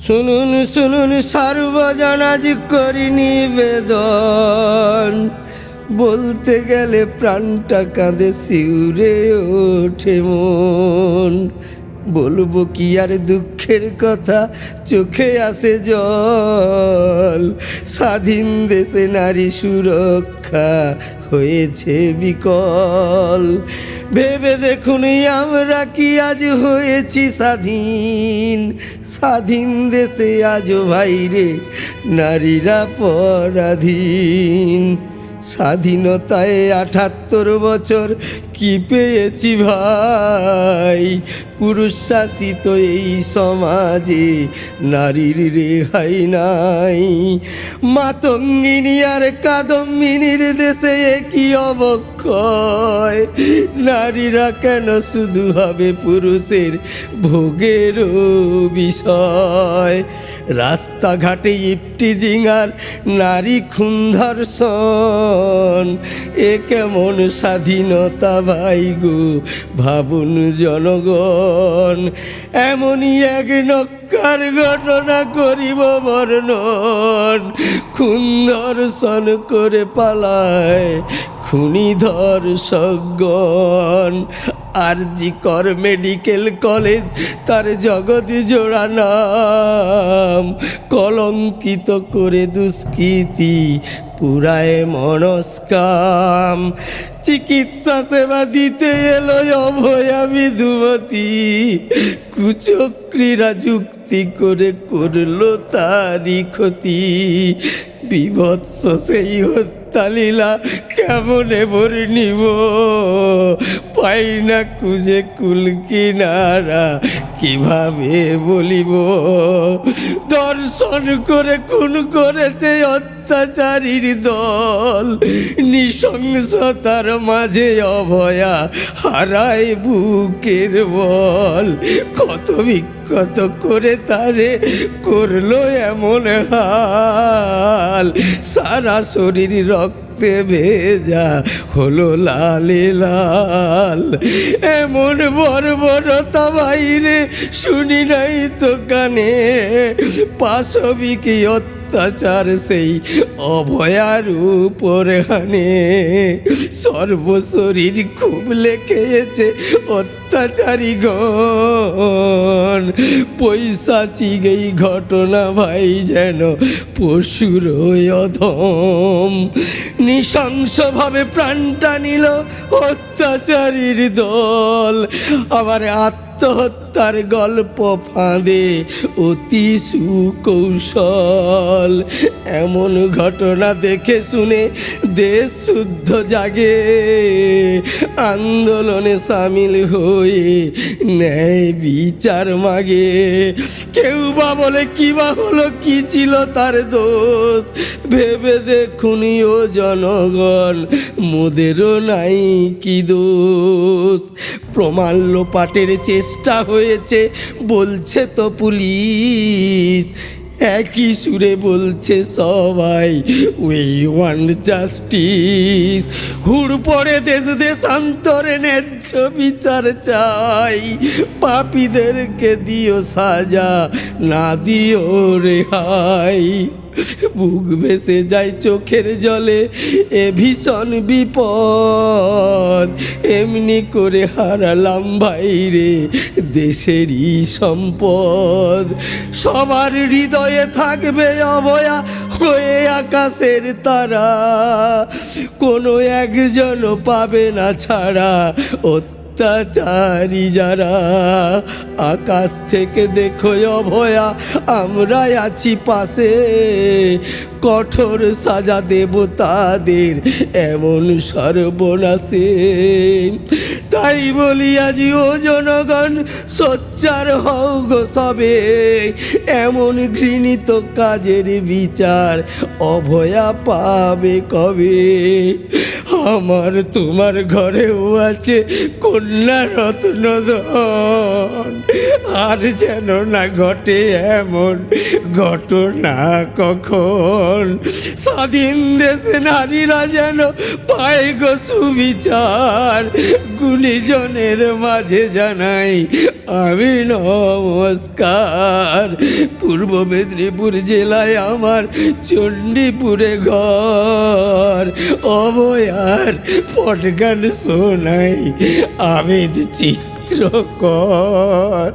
শুনুন শুনুন সর্বজনাজ করি নিবেদন, বলতে গেলে প্রাণটা কাঁদে শিউরে ওঠে মন। বলবো কি আর দুঃখের কথা, চোখে আসে জল। স্বাধীন দেশে নারী সুরক্ষা হয়েছে বিকল। ভেবে দেখুন আমরা কি আজ হয়েছি স্বাধীন। স্বাধীন দেশে আজও ভাইরে নারীরা পরাধীন। স্বাধীনতায় ৭৮ বছর কি পেয়েছি ভাই, পুরুষ শাসিত এই সমাজে নারীর রেহাই নাই। মাতঙ্গিনী আর কাদম্বিনীর দেশে কি অবক্ষয়, নারীরা কেন শুধু হবে পুরুষের ভোগেরও বিষয়। রাস্তাঘাটে ইফটিজিং আর নারী খুন ধর্ষণ, এ কেমন স্বাধীনতা ভাই গো ভাবুন জনগণ। এমনই এক নক্কার ঘটনা করিব বর্ণন, খুন ধর্ষণ করে পালায় খুনি ধর্ষকগণ। আরজি কর মেডিকেল কলেজ তার জগৎ জোড়া নাম, কলঙ্কিত করে দুষ্কৃতি পুরায় মনস্কাম। চিকিৎসা সেবা দিতে এলো অভয়া বিধুমতী, কুচক্রীরা যুক্তি করে করলো তারই ক্ষতি। বিভৎস সেই হত্যালীলা কেমনে বর্ণিব, পাই না খুঁজে কুল কিনারা কিভাবে বলিব। দর্শন করে খুন করেছে অত্যাচারীর দল, নৃশংসতার মাঝে অভয়া হারায় বুকের বল। কত বিক্ষত করে তারে করলো এমন হাল, সারা শরীর রক্তে ভেজা হলো লালে লাল। এমন বর্বরতা বাইরে শুনি নাই তো কানে, পাশবিক অত্যাচার সেই অভয়ার উপর হানে। সর্বশরীর খুব লেখেছে অত্যাচারীগণ, পৈশাচিক এই ঘটনা ভাই যেন পশুর অধম। নৃশংসভাবে প্রাণটা নিল অত্যাচারীর দল, আবার আত্মহত্যার গল্প ফাঁদে অতি সুকৌশল। এমন ঘটনা দেখে শুনে দেশ শুদ্ধ জাগে, আন্দোলনে সামিল হয়ে ন্যায় বিচার মাগে। কেউ বা বলে কি বা হলো, কি ছিল তার দোষ, ভেবে দেখুনি ও জনগণ মোদেরও নাই কি দোষ। প্রমাণ লোপাটের চেষ্টা হয়েছে বলছে তো পুলিশ, একই সুরে বলছে সবাই উই ওয়ান্ট জাস্টিস। হুড় পড়ে দেশ দেশান্তরে ন্যায্য বিচার চাই, পাপীদেরকে দিও সাজা না দিও রেহাই। বুক ভেসে যায় চোখের জলে এ ভীষণ বিপদ, এমনি করে হারালাম ভাইরে দেশেরই সম্পদ। সবার হৃদয়ে থাকবে অভয়া হয়ে আকাশের তারা, কোনো একজনও পাবে না ছাড়া অত্যাচারী যারা। আকাশ থেকে দেখো অভয়া আমরা আছি পাশে, কঠোর সাজা দেব তাদের এমন সর্বনাশে। তাই বলি আজি ও জনগণ সোচ্চার হও গো সবে, এমন ঘৃণিত কাজের বিচার অভয়া পাবে কবে। আমার তোমার ঘরেও আছে কন্যা রত্নধন। আর যেন না ঘটে এমন ঘটনা কখন, স্বাধীন দেশে নারীরা যেন পায় গো সুবিচার। গুণীজনের মাঝে জানাই আমি নমস্কার। পূর্ব মেদিনীপুর জেলায় আমার চণ্ডীপুরে ঘর, অভয়ার পটগান শোনাই আবেদ চিত্রকর।